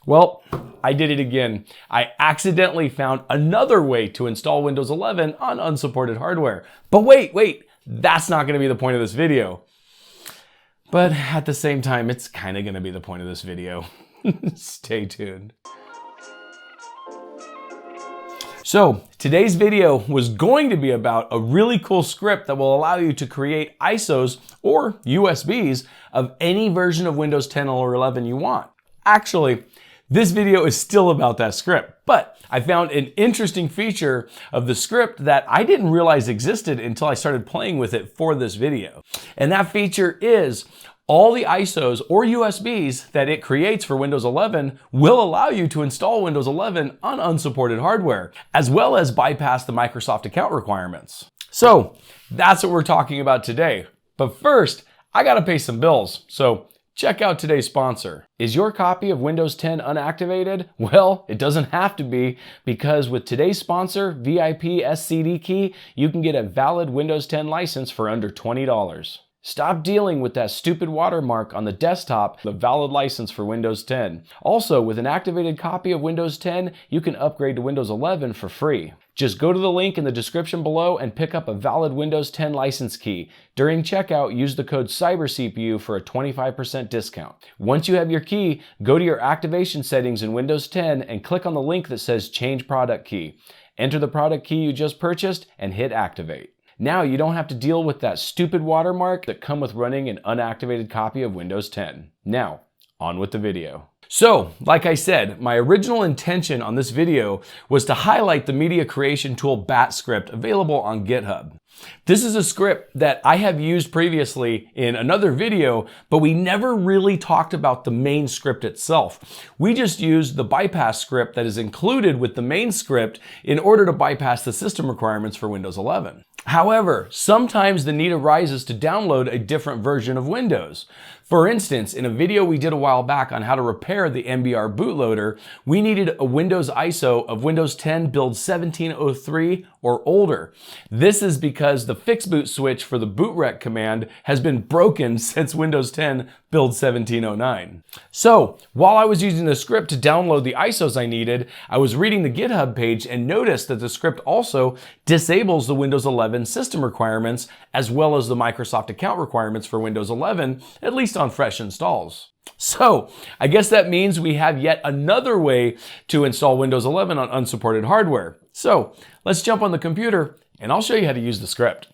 Well, I did it again. I accidentally found another way to install Windows 11 on unsupported hardware. But wait, that's not going to be the point of this video. But at the same time, it's kind of going to be the point of this video. Stay tuned. So today's video was going to be about a really cool script that will allow you to create ISOs or USBs of any version of Windows 10 or 11 you want. Actually, this video is still about that script, but I found an interesting feature of the script that I didn't realize existed until I started playing with it for this video. And that feature is all the ISOs or USBs that it creates for Windows 11 will allow you to install Windows 11 on unsupported hardware, as well as bypass the Microsoft account requirements. So that's what we're talking about today. But first, I gotta pay some bills. So check out today's sponsor. Is your copy of Windows 10 unactivated? Well, it doesn't have to be, because with today's sponsor, VIP SCD Key, you can get a valid Windows 10 license for under $20. Stop dealing with that stupid watermark on the desktop, the valid license for Windows 10. Also, with an activated copy of Windows 10, you can upgrade to Windows 11 for free. Just go to the link in the description below and pick up a valid Windows 10 license key. During checkout, use the code CYBERCPU for a 25% discount. Once you have your key, go to your activation settings in Windows 10 and click on the link that says Change Product Key. Enter the product key you just purchased and hit Activate. Now you don't have to deal with that stupid watermark that come with running an unactivated copy of Windows 10. Now, on with the video. So, like I said, my original intention on this video was to highlight the MediaCreationToolBat script available on GitHub. This is a script that I have used previously in another video, but we never really talked about the main script itself. We just used the bypass script that is included with the main script in order to bypass the system requirements for Windows 11. However, sometimes the need arises to download a different version of Windows. For instance, in a video we did a while back on how to repair the MBR bootloader, we needed a Windows ISO of Windows 10 build 1703 or older. This is because the fixboot switch for the bootrec command has been broken since Windows 10 build 1709. So, while I was using the script to download the ISOs I needed, I was reading the GitHub page and noticed that the script also disables the Windows 11 system requirements as well as the Microsoft account requirements for Windows 11, at least on fresh installs. So, I guess that means we have yet another way to install Windows 11 on unsupported hardware. So, let's jump on the computer and I'll show you how to use the script.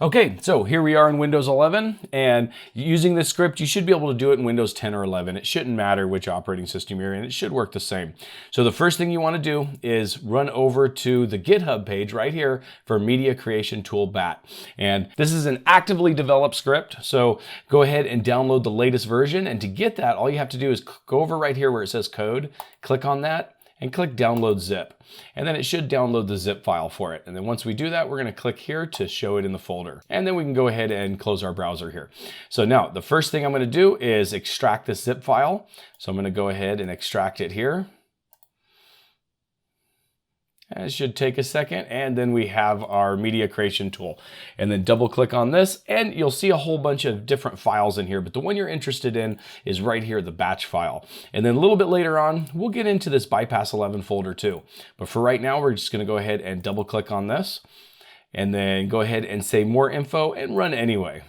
Okay, so here we are in Windows 11, and using this script, you should be able to do it in Windows 10 or 11. It shouldn't matter which operating system you're in. It should work the same. So the first thing you want to do is run over to the GitHub page right here for MediaCreationToolBat. And this is an actively developed script, so go ahead and download the latest version. And to get that, all you have to do is go over right here where it says code, click on that, and click download zip. And then it should download the zip file for it. And then once we do that, we're going to click here to show it in the folder. And then we can go ahead and close our browser here. So now the first thing I'm going to do is extract this zip file. So I'm going to go ahead and extract it here. And it should take a second, and then we have our media creation tool. And then double click on this, and you'll see a whole bunch of different files in here, but the one you're interested in is right here, the batch file. And then a little bit later on, we'll get into this bypass 11 folder too. But for right now, we're just gonna go ahead and double click on this, and then go ahead and say more info and run anyway.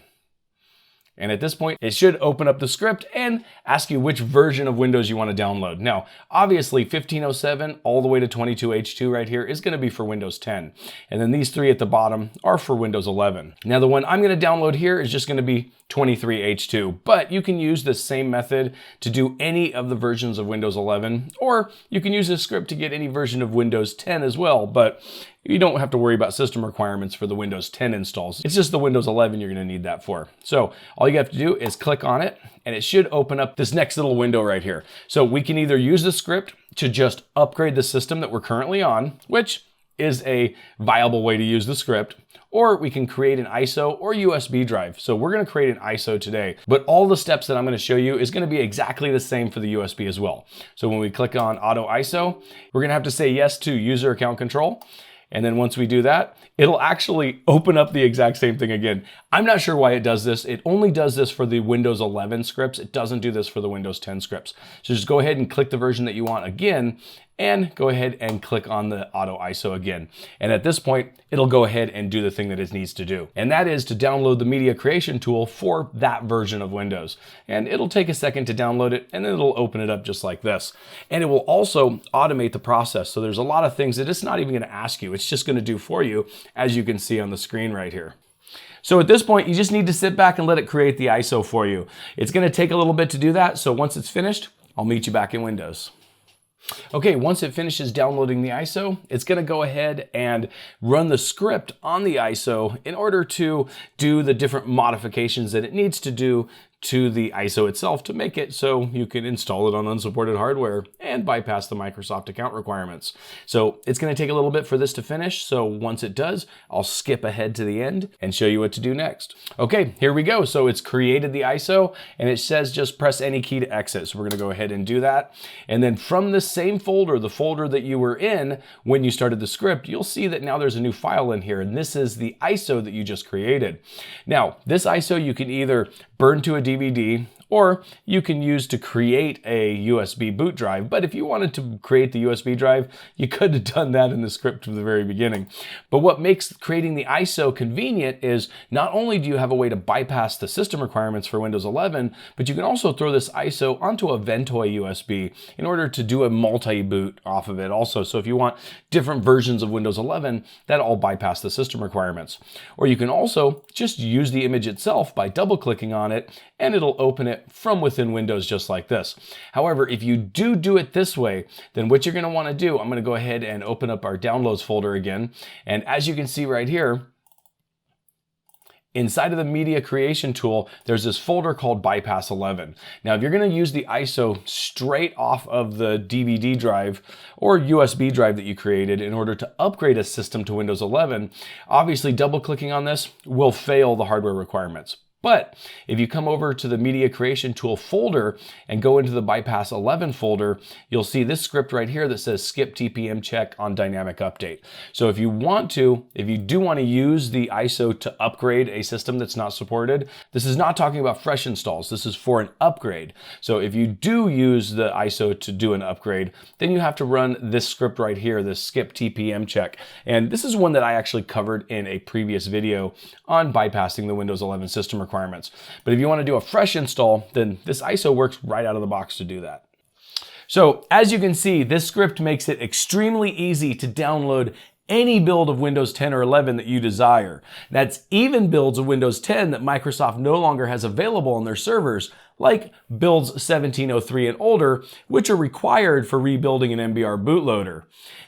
And at this point, it should open up the script and ask you which version of Windows you want to download. Now, obviously 1507 all the way to 22H2 right here is going to be for Windows 10. And then these three at the bottom are for Windows 11. Now, the one I'm going to download here is just going to be 23H2, but you can use the same method to do any of the versions of Windows 11, or you can use this script to get any version of Windows 10 as well, but you don't have to worry about system requirements for the Windows 10 installs. It's just the Windows 11 you're going to need that for. So all you have to do is click on it, and it should open up this next little window right here. So we can either use the script to just upgrade the system that we're currently on, which is a viable way to use the script, or we can create an ISO or USB drive. So we're going to create an ISO today, but all the steps that I'm going to show you is going to be exactly the same for the USB as well. So when we click on Auto ISO, we're going to have to say yes to user account control. And then once we do that, it'll actually open up the exact same thing again. I'm not sure why it does this. It only does this for the Windows 11 scripts. It doesn't do this for the Windows 10 scripts. So just go ahead and click the version that you want again, and go ahead and click on the auto ISO again. And at this point, it'll go ahead and do the thing that it needs to do. And that is to download the Media Creation tool for that version of Windows. And it'll take a second to download it, and then it'll open it up just like this. And it will also automate the process. So there's a lot of things that it's not even gonna ask you. It's just gonna do for you, as you can see on the screen right here. So at this point, you just need to sit back and let it create the ISO for you. It's gonna take a little bit to do that. So once it's finished, I'll meet you back in Windows. Okay, once it finishes downloading the ISO, it's gonna go ahead and run the script on the ISO in order to do the different modifications that it needs to do to the ISO itself to make it so you can install it on unsupported hardware and bypass the Microsoft account requirements. So it's gonna take a little bit for this to finish. So once it does, I'll skip ahead to the end and show you what to do next. Okay, here we go. So it's created the ISO and it says just press any key to exit. So we're gonna go ahead and do that. And then from the same folder, the folder that you were in when you started the script, you'll see that now there's a new file in here, and this is the ISO that you just created. Now, this ISO you can either burn to a DVD, or you can use to create a USB boot drive. But if you wanted to create the USB drive, you could have done that in the script from the very beginning. But what makes creating the ISO convenient is not only do you have a way to bypass the system requirements for Windows 11, but you can also throw this ISO onto a Ventoy USB in order to do a multi-boot off of it also. So if you want different versions of Windows 11, that all bypass the system requirements. Or you can also just use the image itself by double-clicking on it, and it'll open it from within Windows just like this. However, if you do it this way, then what you're gonna wanna do, I'm gonna go ahead and open up our downloads folder again. And as you can see right here, inside of the Media Creation tool, there's this folder called Bypass 11. Now, if you're gonna use the ISO straight off of the DVD drive or USB drive that you created in order to upgrade a system to Windows 11, obviously double-clicking on this will fail the hardware requirements. But if you come over to the Media Creation Tool folder and go into the Bypass 11 folder, you'll see this script right here that says skip TPM check on dynamic update. So if you do want to use the ISO to upgrade a system that's not supported, this is not talking about fresh installs. This is for an upgrade. So if you do use the ISO to do an upgrade, then you have to run this script right here, this skip TPM check. And this is one that I actually covered in a previous video on bypassing the Windows 11 system requirements. But if you want to do a fresh install, then this ISO works right out of the box to do that. So as you can see, this script makes it extremely easy to download any build of Windows 10 or 11 that you desire. That's even builds of Windows 10 that Microsoft no longer has available on their servers, like builds 1703 and older, which are required for rebuilding an MBR bootloader.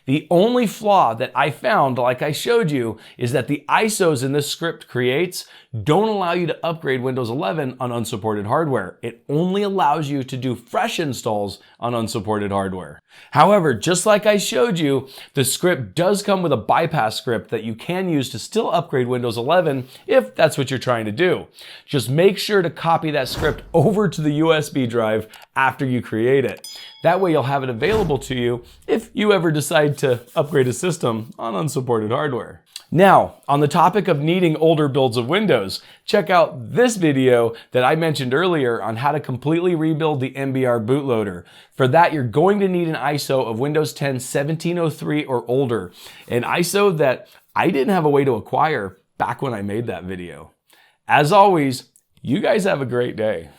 The only flaw that I found, like I showed you, is that the ISOs in this script creates don't allow you to upgrade Windows 11 on unsupported hardware. It only allows you to do fresh installs on unsupported hardware. However, just like I showed you, the script does come with a bypass script that you can use to still upgrade Windows 11 if that's what you're trying to do. Just make sure to copy that script over to the USB drive after you create it. That way you'll have it available to you if you ever decide to upgrade a system on unsupported hardware. Now, on the topic of needing older builds of Windows, check out this video that I mentioned earlier on how to completely rebuild the MBR bootloader. For that, you're going to need an ISO of Windows 10 1703 or older, an ISO that I didn't have a way to acquire back when I made that video. As always, you guys have a great day.